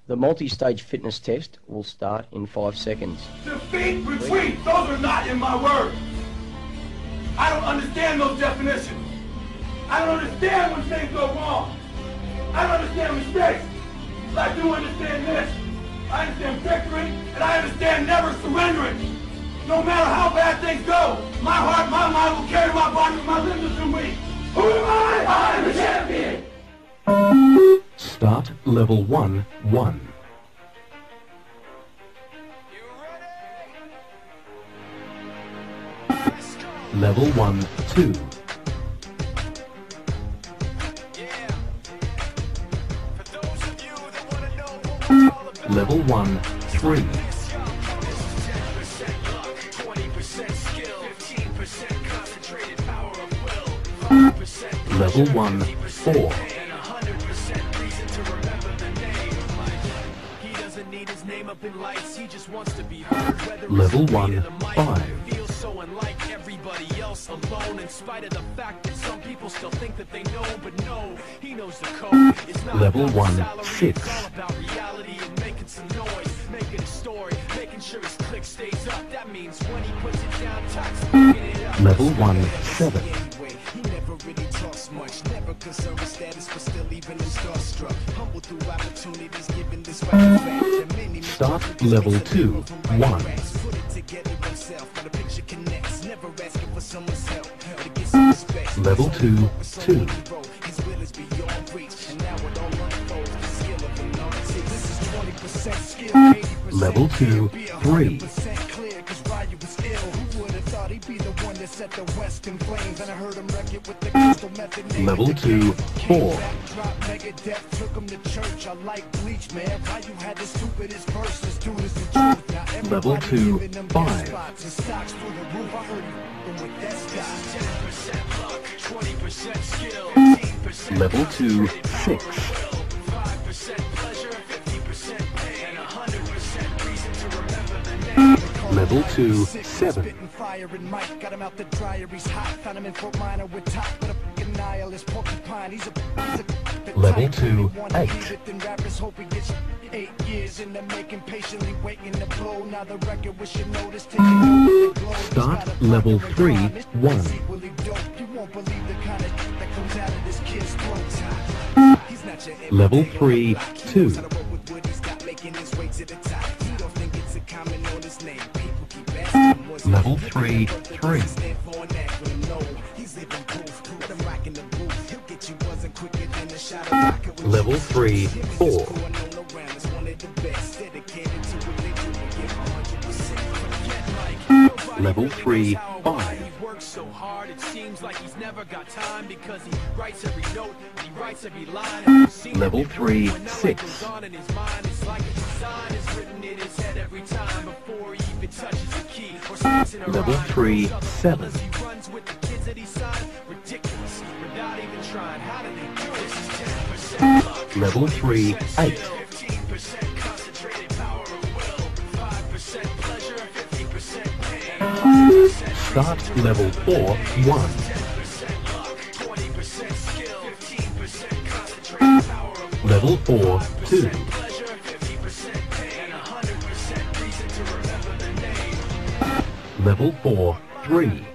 The multi-stage fitness test will start in 5 seconds. Defeat, retreat, those are not in my words. I don't understand those definitions. I don't understand when things go wrong. I don't understand mistakes. But I do understand this. I understand victory, and I understand never surrendering. No matter how bad things go, my heart, my mind will carry my body, my limbs are weak. Who am I? I am the champion. Start level 1, 1. Level 1, 2. Level 1, 3. Level 1, 4. Level 1, 5. Alone in spite of the fact that some people still think that they know, but no, he knows the code. It's not Level about 1, salary, 6. it's all about reality and making some noise, making a story, making sure his click stays up. That means when he puts it down, talks picking it up. Level 1, 7. He never really talks much, never concerned with status, but still even in starstruck. Humble through opportunities, given this right back. Start level 2, 1. Put it together himself, but a picture connects, never asking for someone's help. To get some respect. Level 2, 2. His will is beyond reach, and now it all unfolds. The skill of an artist. This is 20% skill, 80% Level 2, 3. clear, 'cause Ryu was ill. Who would have thought he'd be the one that set the West in flames? And I heard him wreck it with the crystal method. Level 2, 4. Drop Megadeth, took him to church. I like Bleach, man. Why you had the stupidest verses? Dude, is the truth. Now Level everybody 2, giving them 5. guest spots and stocks through the roof. I heard you with that stock. 10% luck, 20% skill, 10% Level 2, 6. 5% pleasure, 50% pain, and 100% reason to remember the name. Level 2, 7. Spitting fire and Mike got him out the dryer. He's hot. Found him in Fort Minor with top, but a fucking nihilist porcupine. He's a Level 2, 8. Then rappers hope he gets 8 years in the making, patiently waiting to blow. Now the record we should notice taking over the globe. Start level 3, 1. You won't believe the kind of that comes out of this kid's throat. He's not your Level 3, 2. Level 3, 3. Level 3, 4. Level 3, 5. Works so hard it seems like he's never got time, because he writes every note and he writes every line. Level 3, 6. On in his mind, it's like a design is written in his head every time before he even touches a key or speaks in a Level rhyme. 3, 7. He runs with the kids that he signed. Ridiculous, without even trying. How do they do this? Is 10% luck, Level 3, 8. 15% concentrated power of will, 5% pleasure, 50% pain. Start level 4, 1. 10% luck, 20% skill, 15% concentrated power of will, Level 4, 2. pleasure, 50% pain, 100% reason to remember the name. Level 4, 3.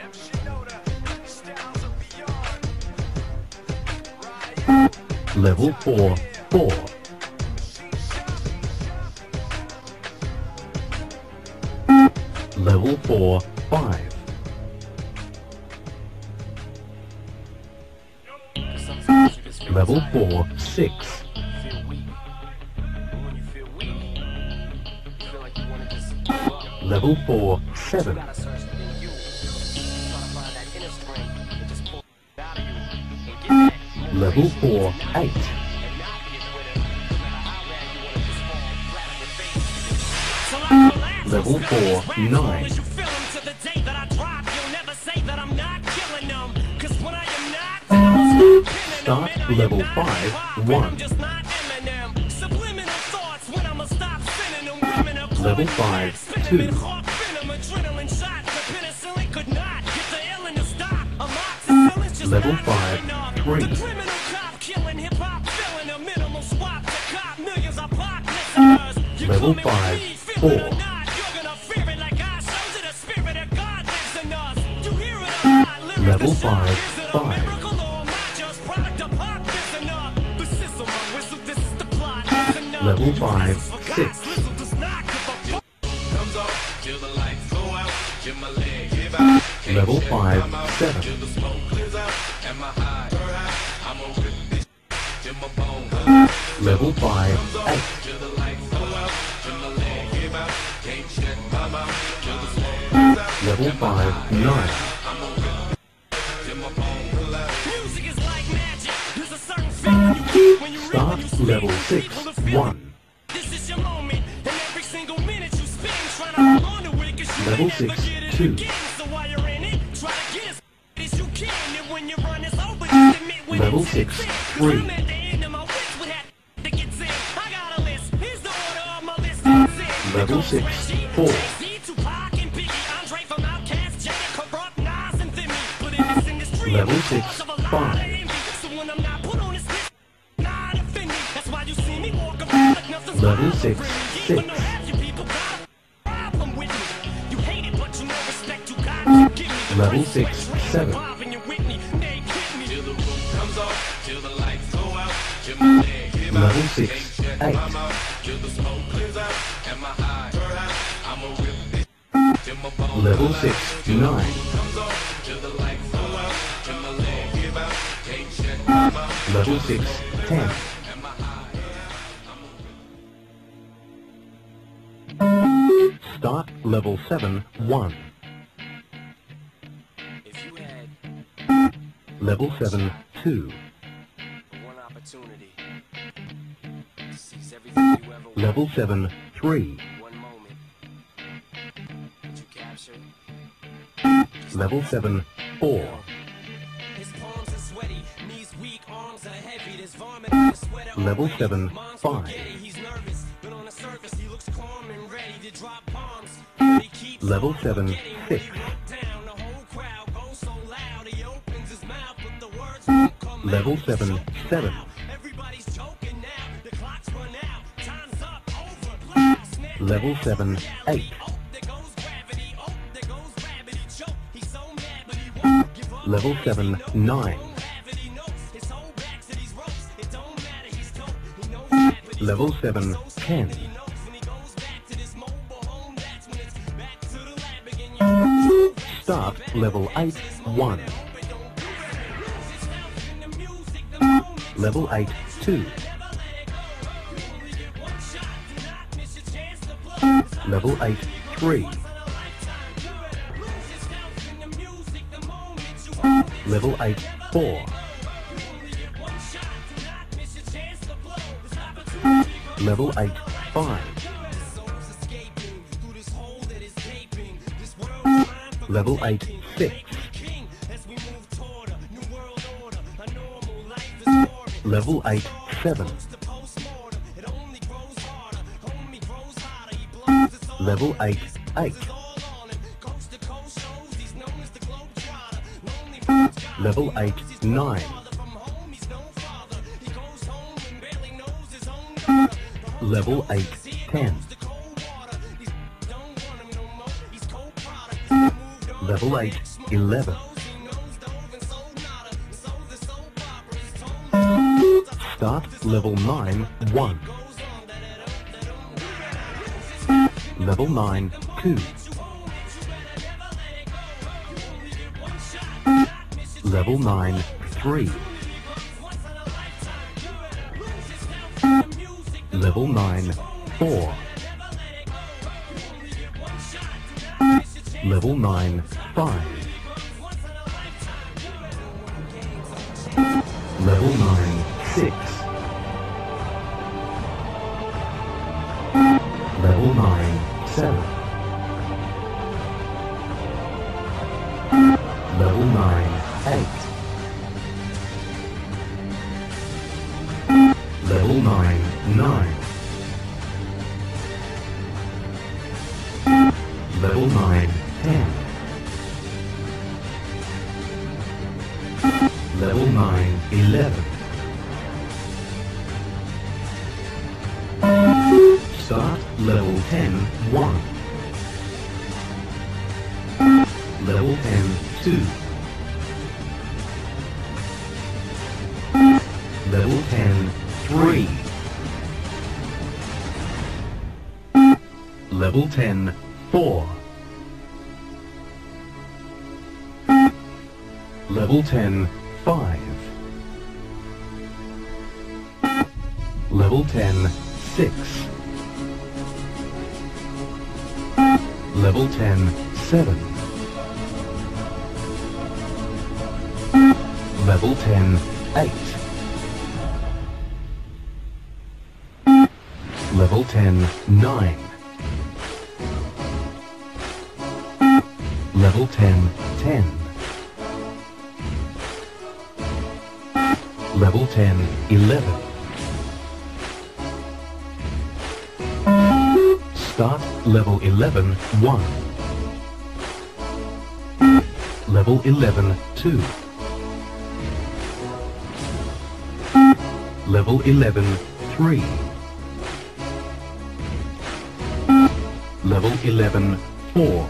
MC Noda, styles of beyond. Level 4, 4. Level 4, 5. Level 4, 6. Level 4, 7. Level 4, 8. Level 4, 9. Start level 5, 1. Level 5, 2. Level 5, 3. Level 5, 4. Level 5, 5. Level 5, 6. Level 5, 7. Level 5, 8. Level 5, 9. Start level 6, 1. Level 6, 2. Level 6, 3. Level 6, 4. Level 6, 5. Level 6, 6. Level 6, 7. Level 6, 8. Level 6, 9. Level 6, 10. Start level 7, 1. If you had Level 7, 2. one opportunity to seize everything you ever Level 7, 3. one moment, would you capture it? Level 7, 4. His palms are sweaty, knees weak, arms are heavy. There's vomit on his sweater. Level already. 7, Mom's 5. spaghetti, he's nervous, but on the surface he looks calm and ready to drop bombs. But he keeps Level on 7, forgetting. 6. When he looked down, the whole crowd goes so loud. He opens his mouth, but the words won't come Level out. 7, He's choking 7. now. Everybody's choking now. The clock's run out. Time's up. Over. Black. Snap. Level 7, 8. Oh, there goes gravity. Oh, there goes gravity. Choke. He's so mad, but he won't give up. Level 7, 9. Level 7, 10. Start level 8, 1. Level 8, 2. Level 8, 3. Level 8, 4. Level 8, 5. Level 8, 6. Level 8, 7. Level 8, 8. Level 8, 9. Level 8, 10. Level 8, 11. Start level 9, 1. Level 9, 2. Level 9, 3. Level 9, 4. Level 9, 5. Level 9, 6. Level 9, 7. Level 9, 8. Level 9, 9. Level 9, 10. Level 9, 11. Start level 10, 1. Level 10, 2. Level 10, 3. Level 10, 4. Level 10, 5. Level 10, 6. Level 10, 7. Level 10, 8. Level 10, 9. Level 10, 10. Level 10, 11. Start level 11, 1. Level 11, 2. Level 11, 3. Level 11, 4.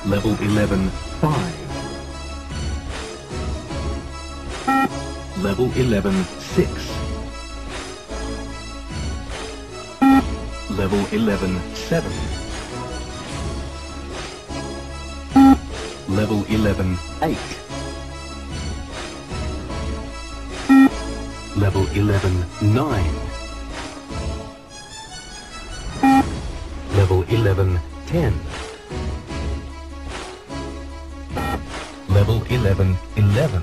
Level 11, 5. Level 11, 6. Level 11, 7. Level 11, 8. Level 11, 9. Level 11, 10. Level 11, 11.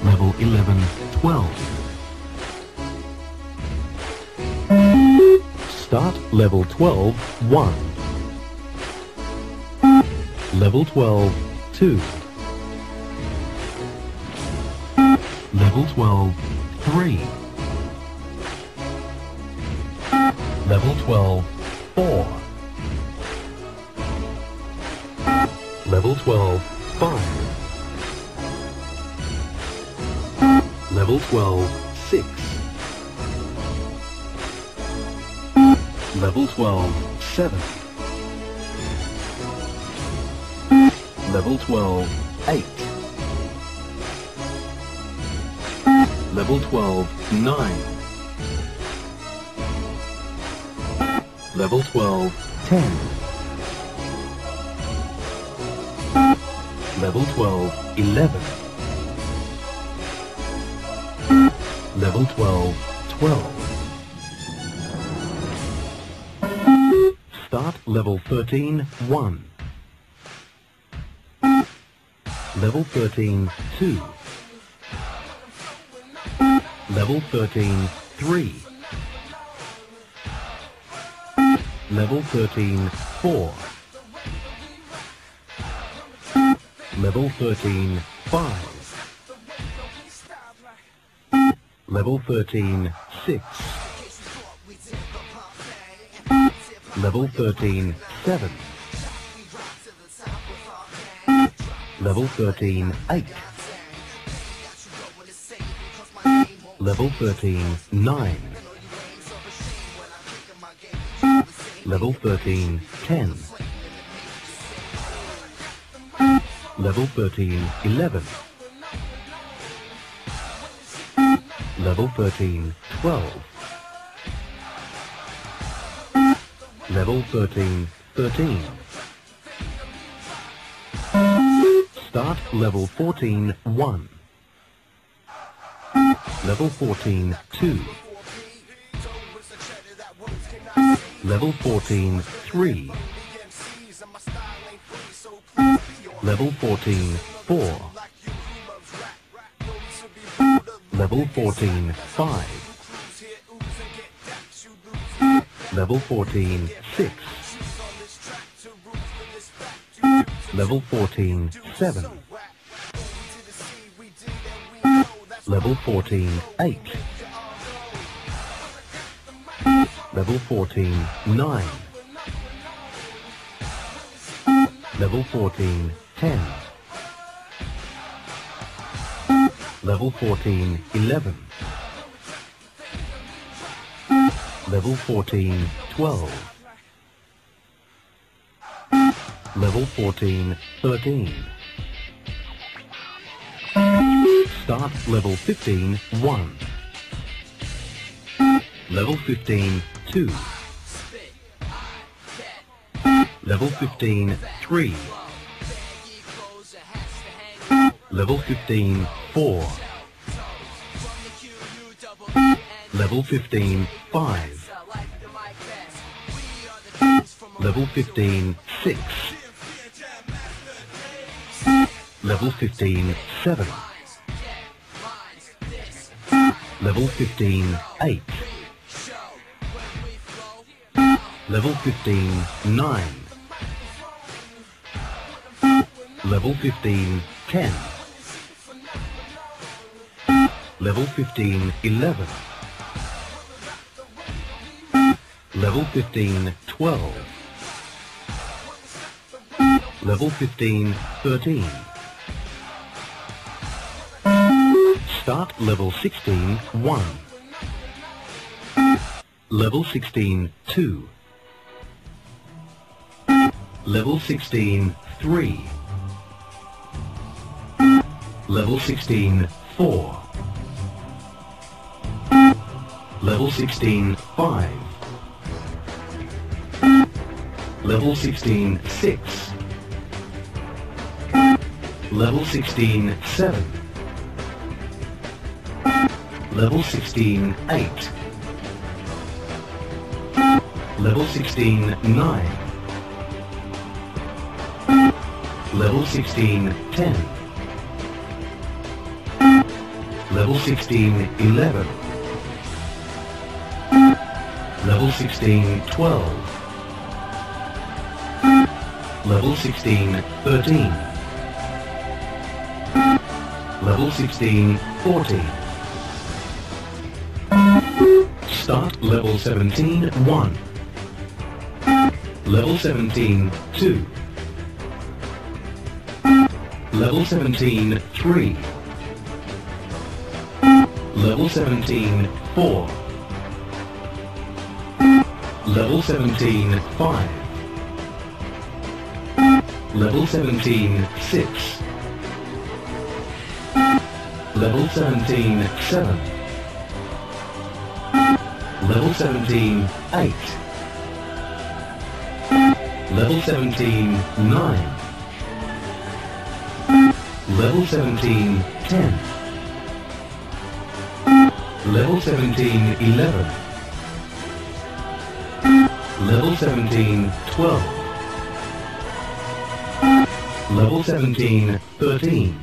Level 11, 12. Start level 12, 1. Level 12, 2. Level 12, 3. Level 12, 4. Level 12, 5. Level 12, 6. Level 12, 7. Level 12, 8. Level 12, 9. Level 12, 10. Level 12, 11. Level 12, 12. Start level 13, 1. Level 13, 2. Level 13, 3. Level 13, 4. Level 13, 5. Level 13, 6. Level 13, 7. Level 13, 8. Level 13, 9. Level 13, 10. Level 13, 11. Level 13, 12. Level 13, 13. Start level 14, 1. Level 14, 2. Level 14, 3. Level 14, 4. Level 14, 5. Level 14, 6. Level 14, 7. Level 14, 8. Level 14, 9. Level 14, 10. Level 14, 11. Level 14, 12. Level 14, 13. Start level 15, 1. Level 15, 2. Level 15, 3. Level 15, 4. Level 15, 5. Level 15, 6. Level 15, 7. Level 15, 8. Level 15, 9. Level 15, 10. Level 15, 11. Level 15, 12. Level 15, 13. Start level 16, 1. Level 16, 2. Level 16, 3. Level 16, 4. Level 16, 5. Level 16, 6. Level 16, 7. Level 16, 8. Level 16, 9. Level 16, 10. Level 16, 11. Level 16, 12. Level 16, 13. Level 16, 14. Start level 17, 1. Level 17, 2. Level 17, 3. Level 17, 4. Level 17, 5. Level 17, 6. Level 17, 7. Level 17, 8. Level 17, 9. Level 17, 10. Level 17, 11. Level 17, 12. Level 17, 13.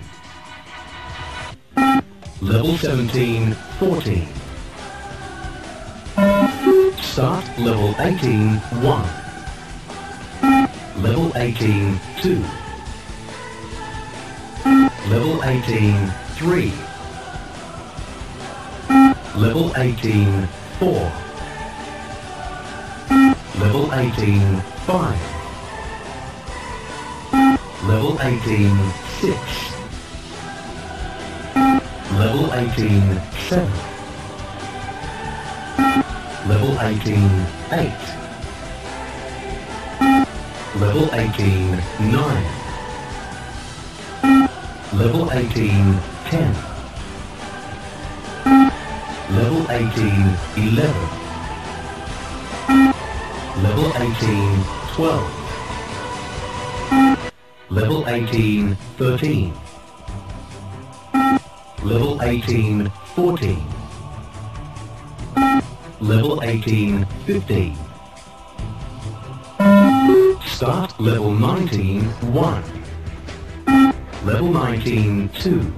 Level 17, 14. Start level 18, 1. Level 18, 2. Level 18, 3. Level 18, 4. Level 18, 5. Level 18, 6. Level 18, 7. Level 18, 8. Level 18, 9. Level 18, 10. Level 18, 11. Level 18, 12. Level 18, 13. Level 18, 14. Level 18, 15. Start level 19, 1. Level 19, 2.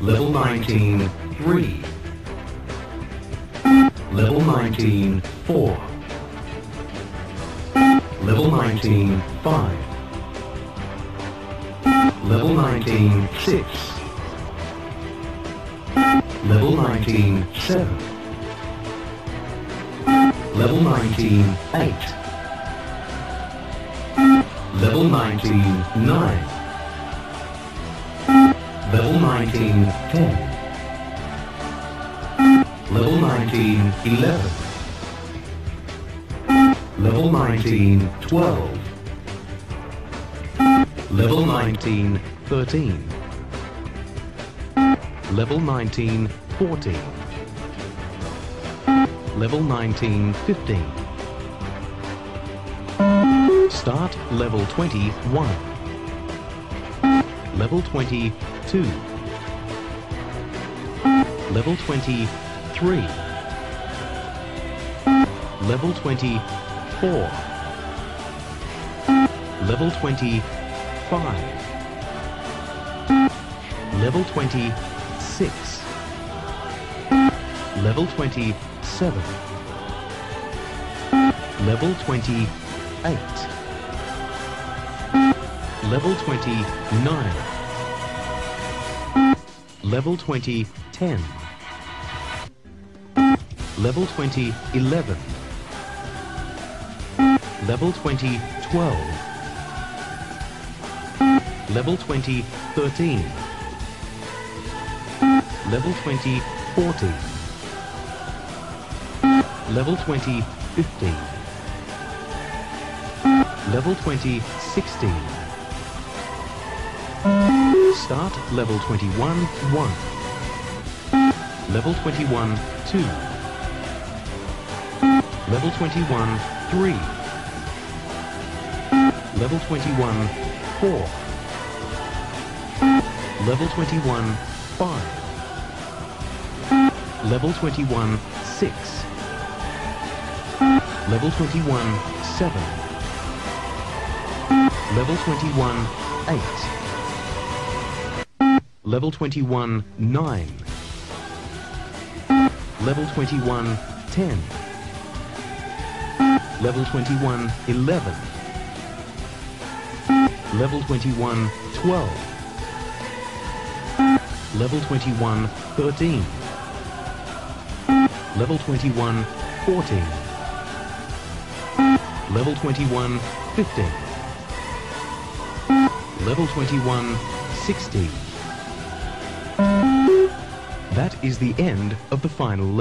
Level 19, 3. Level 19, 4. Level 19, 5. Level 19, 6. Level 19, 7. Level 19, 8. Level 19, 9. Level 19, 10. Level 19, 11. Level 19, 12. Level 19, 13. Level 19, 14. Level 19, 15. Start level 21. Level 22. Level 23. Level 24. Level 25. Level 26. Level 27. Level 28. Level 29. Level 20, 10. Level 20, 11. Level 20, 12. Level 20, 13. Level 20, 14. Level 20, 15. Level 20, 16. Start level 21, 1. Level 21, 2. Level 21, 3. Level 21, 4. Level 21, 5. Level 21, 6. Level 21, 7. Level 21, 8. Level 21, 9. Level 21, 10. Level 21, 11. Level 21, 12. Level 21, 13. Level 21, 14. Level 21, 15. Level 21, 16. That is the end of the final level.